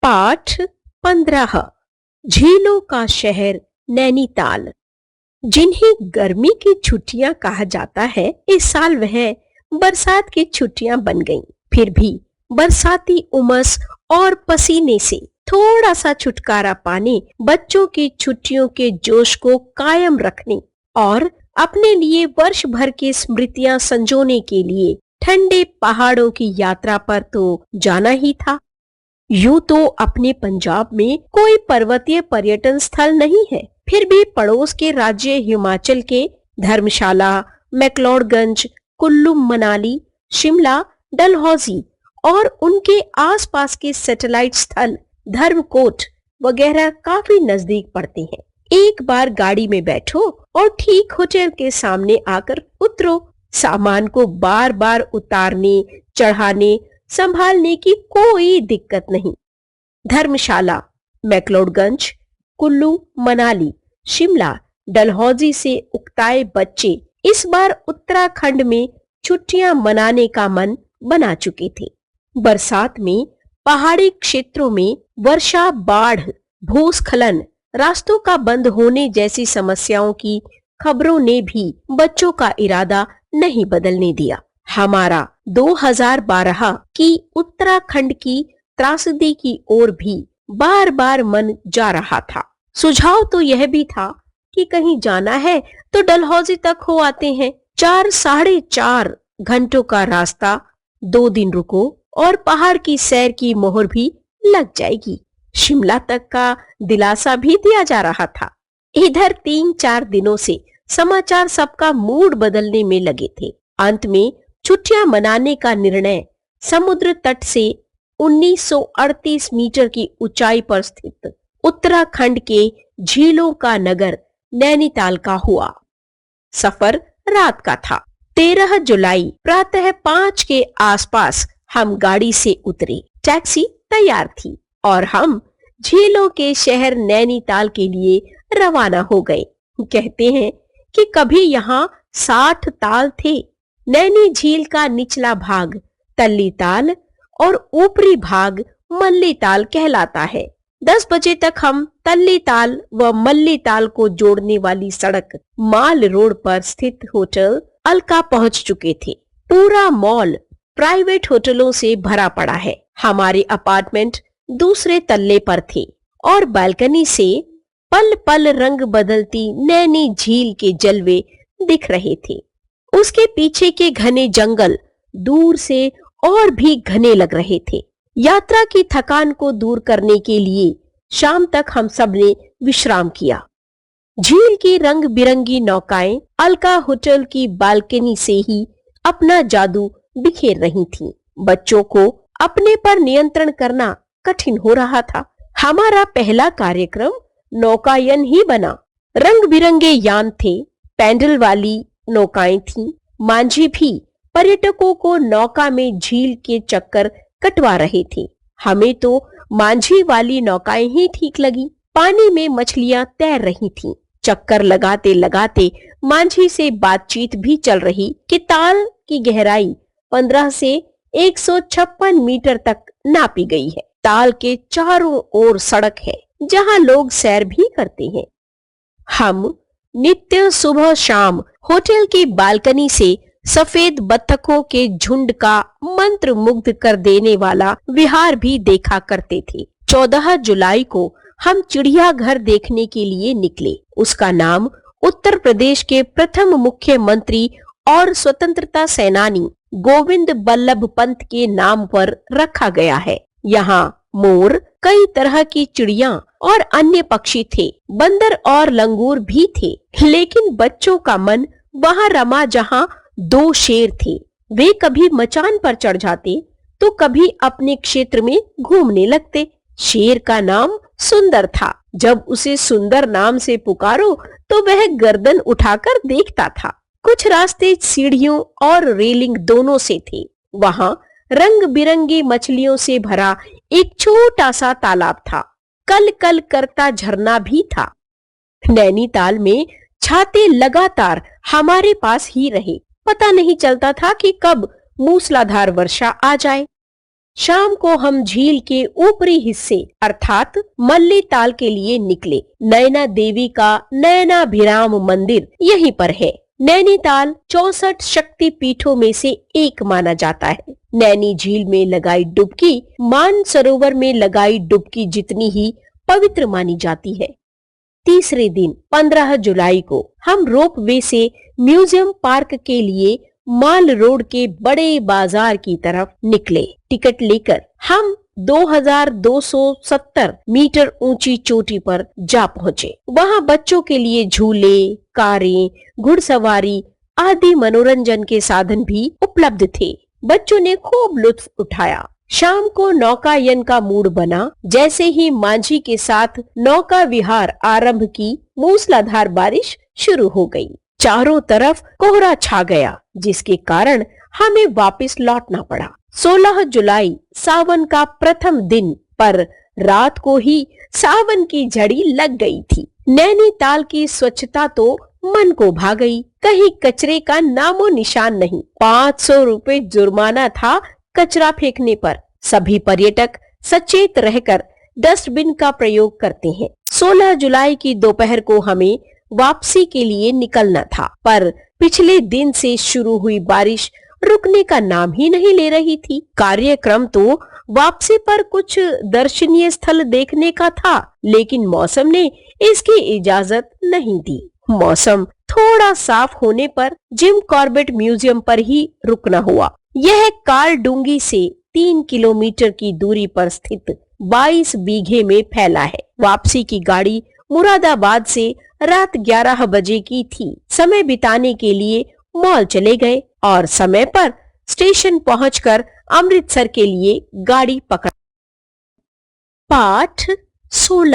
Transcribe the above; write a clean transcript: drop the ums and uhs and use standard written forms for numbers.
पाठ 15। झीलों का शहर नैनीताल। जिन्हें गर्मी की छुट्टियां कहा जाता है, इस साल वह बरसात की छुट्टियां बन गईं। फिर भी बरसाती उमस और पसीने से थोड़ा सा छुटकारा पाने, बच्चों की छुट्टियों के जोश को कायम रखने और अपने लिए वर्ष भर की स्मृतियां संजोने के लिए ठंडे पहाड़ों की यात्रा पर तो जाना ही था। यूं तो अपने पंजाब में कोई पर्वतीय पर्यटन स्थल नहीं है, फिर भी पड़ोस के राज्य हिमाचल के धर्मशाला, मैक्लोडगंज, कुल्लू मनाली, शिमला, डलहौजी और उनके आसपास के सैटेलाइट स्थल धर्मकोट वगैरह काफी नजदीक पड़ते हैं। एक बार गाड़ी में बैठो और ठीक होटल के सामने आकर उतरो। सामान को बार बार उतारने, चढ़ाने, संभालने की कोई दिक्कत नहीं। धर्मशाला, मैक्लोडगंज, कुल्लू मनाली, शिमला, डलहौजी से उकताए बच्चे इस बार उत्तराखंड में छुट्टियां मनाने का मन बना चुके थे। बरसात में पहाड़ी क्षेत्रों में वर्षा, बाढ़, भूस्खलन, रास्तों का बंद होने जैसी समस्याओं की खबरों ने भी बच्चों का इरादा नहीं बदलने दिया। हमारा 2012 की उत्तराखंड की त्रासदी की ओर भी बार बार मन जा रहा था। सुझाव तो यह भी था कि कहीं जाना है तो डलहौजी तक हो आते हैं। 4-4.5 घंटों का रास्ता, 2 दिन रुको और पहाड़ की सैर की मोहर भी लग जाएगी। शिमला तक का दिलासा भी दिया जा रहा था। इधर 3-4 दिनों से समाचार सबका मूड बदलने में लगे थे। अंत में छुट्टियां मनाने का निर्णय समुद्र तट से 1938 मीटर की ऊंचाई पर स्थित उत्तराखंड के झीलों का नगर नैनीताल का हुआ। सफर रात का था। 13 जुलाई प्रातः 5 के आसपास हम गाड़ी से उतरे। टैक्सी तैयार थी और हम झीलों के शहर नैनीताल के लिए रवाना हो गए। कहते हैं कि कभी यहाँ 60 ताल थे। नैनी झील का निचला भाग तल्ली ताल और ऊपरी भाग मल्ली ताल कहलाता है। 10 बजे तक हम तल्ली ताल व मल्ली ताल को जोड़ने वाली सड़क माल रोड पर स्थित होटल अलका पहुंच चुके थे। पूरा मॉल प्राइवेट होटलों से भरा पड़ा है। हमारे अपार्टमेंट दूसरे तल्ले पर थे और बालकनी से पल पल रंग बदलती नैनी झील के जलवे दिख रहे थे। उसके पीछे के घने जंगल दूर से और भी घने लग रहे थे। यात्रा की थकान को दूर करने के लिए शाम तक हम सब ने विश्राम किया। झील की रंग बिरंगी नौकाएं अलका होटल की बालकनी से ही अपना जादू बिखेर रही थीं। बच्चों को अपने पर नियंत्रण करना कठिन हो रहा था। हमारा पहला कार्यक्रम नौकायन ही बना। रंग बिरंगे यान थे, पैडल वाली नौकाएं थीं। मांझी भी पर्यटकों को नौका में झील के चक्कर कटवा रहे थे। हमें तो मांझी वाली नौकाएं ही ठीक लगी। पानी में मछलियां तैर रही थीं। चक्कर लगाते लगाते मांझी से बातचीत भी चल रही कि ताल की गहराई 15 से 156 मीटर तक नापी गई है। ताल के चारों ओर सड़क है जहां लोग सैर भी करते हैं। हम नित्य सुबह शाम होटल की बालकनी से सफेद बत्तखों के झुंड का मंत्र मुग्ध कर देने वाला विहार भी देखा करते थे। 14 जुलाई को हम चिड़ियाघर देखने के लिए निकले। उसका नाम उत्तर प्रदेश के प्रथम मुख्यमंत्री और स्वतंत्रता सेनानी गोविंद बल्लभ पंत के नाम पर रखा गया है। यहाँ मोर, कई तरह की चिड़िया और अन्य पक्षी थे। बंदर और लंगूर भी थे। लेकिन बच्चों का मन वहाँ रमा जहाँ 2 शेर थे। वे कभी मचान पर चढ़ जाते तो कभी अपने क्षेत्र में घूमने लगते। शेर का नाम सुंदर था। जब उसे सुंदर नाम से पुकारो तो वह गर्दन उठाकर देखता था। कुछ रास्ते सीढ़ियों और रेलिंग दोनों से थे। वहाँ रंग बिरंगी मछलियों से भरा एक छोटा सा तालाब था। कल कल करता झरना भी था। नैनीताल में छाते लगातार हमारे पास ही रहे। पता नहीं चलता था कि कब मूसलाधार वर्षा आ जाए। शाम को हम झील के ऊपरी हिस्से अर्थात मल्ली ताल के लिए निकले। नैना देवी का नयनाभिराम मंदिर यहीं पर है। नैनीताल 64 शक्ति पीठों में से एक माना जाता है। नैनी झील में लगाई डुबकी मानसरोवर में लगाई डुबकी जितनी ही पवित्र मानी जाती है। तीसरे दिन 15 जुलाई को हम रोपवे से म्यूजियम पार्क के लिए माल रोड के बड़े बाजार की तरफ निकले। टिकट लेकर हम 2270 मीटर ऊंची चोटी पर जा पहुंचे। वहां बच्चों के लिए झूले, कारें, घुड़सवारी आदि मनोरंजन के साधन भी उपलब्ध थे। बच्चों ने खूब लुत्फ उठाया। शाम को नौकायन का मूड बना। जैसे ही मांझी के साथ नौका विहार आरंभ की, मूसलाधार बारिश शुरू हो गई। चारों तरफ कोहरा छा गया, जिसके कारण हमें वापस लौटना पड़ा। 16 जुलाई सावन का प्रथम दिन, पर रात को ही सावन की झड़ी लग गई थी। नैनीताल की स्वच्छता तो मन को भा गई। कहीं कचरे का नामो निशान नहीं। 500 रुपए जुर्माना था कचरा फेंकने पर। सभी पर्यटक सचेत रहकर डस्टबिन का प्रयोग करते हैं। 16 जुलाई की दोपहर को हमें वापसी के लिए निकलना था, पर पिछले दिन से शुरू हुई बारिश रुकने का नाम ही नहीं ले रही थी। कार्यक्रम तो वापसी पर कुछ दर्शनीय स्थल देखने का था, लेकिन मौसम ने इसकी इजाजत नहीं दी। मौसम थोड़ा साफ होने पर जिम कॉर्बेट म्यूजियम पर ही रुकना हुआ। यह कालडूंगी से 3 किलोमीटर की दूरी पर स्थित 22 बीघे में फैला है। वापसी की गाड़ी मुरादाबाद से रात 11 बजे की थी। समय बिताने के लिए मॉल चले गए और समय पर स्टेशन पहुंचकर अमृतसर के लिए गाड़ी पकड़। पाठ 16